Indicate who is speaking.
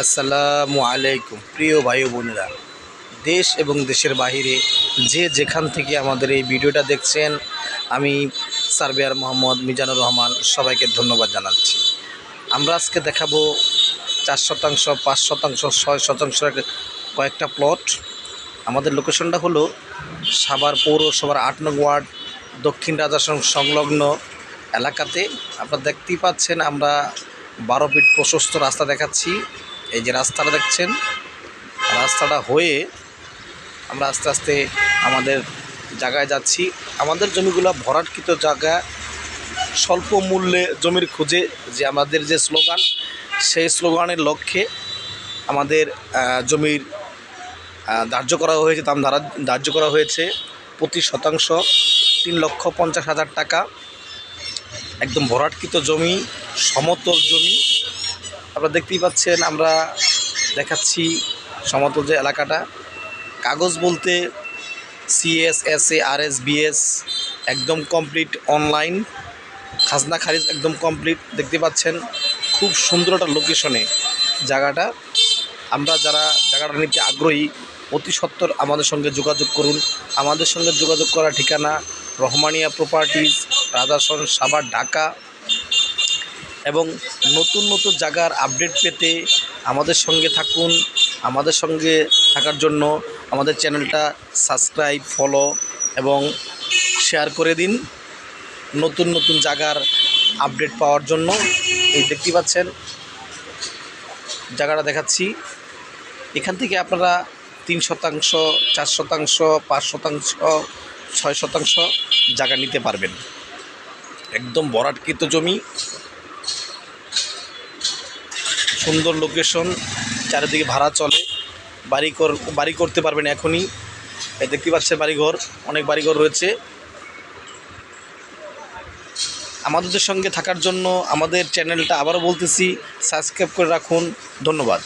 Speaker 1: আসসালামু আলাইকুম প্রিয় ভাই ও বোনেরা, দেশ এবং দেশের বাহিরে যে যেখান থেকে আমাদের এই ভিডিওটা দেখছেন, আমি সার্ভেয়ার মোহাম্মদ মিজানুর রহমান সবাইকে ধন্যবাদ জানাচ্ছি। আমরা আজকে দেখাবো 4 শতাংশ, 5 শতাংশ, 6 শতাংশের কয়েকটা প্লট। আমাদের লোকেশনটা হলো সাভার পৌরসভার 8 নং ওয়ার্ড, দক্ষিণ রাজাসন সংলগ্ন এলাকাতে। আপনারা দেখতেই পাচ্ছেন, আমরা 12 ফিট প্রশস্ত রাস্তা দেখাচ্ছি। এই যে রাস্তাটা দেখছেন, রাস্তাটা হয়ে আমরা আস্তে আস্তে আমাদের জায়গায় যাচ্ছি। আমাদের জমিগুলো ভরাটকৃত জায়গা, স্বল্প মূল্যে জমির খোঁজে, যে আমাদের যে স্লোগান, সেই স্লোগানের লক্ষ্যে আমাদের জমির ধার্য করা হয়েছে, দাম ধার্য করা হয়েছে প্রতি শতাংশ 3,50,000 টাকা। একদম ভরাটকৃত জমি, সমতল জমি। আপনারা দেখতেই পাচ্ছেন, আমরা দেখাচ্ছি সমতল যে এলাকাটা। কাগজ বলতে CS, SA, RS, BS একদম কমপ্লিট, অনলাইন খাজনা খারিজ একদম কমপ্লিট। দেখতে পাচ্ছেন খুব সুন্দর একটা লোকেশনে জায়গাটা। আমরা যারা জায়গাটা নিতে আগ্রহী, অতি সত্বর আমাদের সঙ্গে যোগাযোগ করুন। আমাদের সঙ্গে যোগাযোগ করার ঠিকানা রহমানিয়া প্রপার্টিজ, রাজাসন, সাভার, ঢাকা। এবং নতুন নতুন জায়গার আপডেট পেতে আমাদের সঙ্গে থাকুন। আমাদের সঙ্গে থাকার জন্য আমাদের চ্যানেলটা সাবস্ক্রাইব, ফলো এবং শেয়ার করে দিন নতুন নতুন জায়গার আপডেট পাওয়ার জন্য। এই দেখতে পাচ্ছেন জায়গাটা দেখাচ্ছি। এখান থেকে আপনারা 3 শতাংশ, 4 শতাংশ, 5 শতাংশ, 6 শতাংশ জায়গা নিতে পারবেন। একদম ভরাটকৃত জমি, সুন্দর লোকেশন, চারিদিকে ভাড়া চলে, বাড়ি করতে পারবেন এখনই। দেখতে পাচ্ছেন বাড়িঘর, অনেক বাড়িঘর রয়েছে। আমাদের সঙ্গে থাকার জন্য আমাদের চ্যানেলটা আবারও বলতেছি, সাবস্ক্রাইব করে রাখুন। ধন্যবাদ।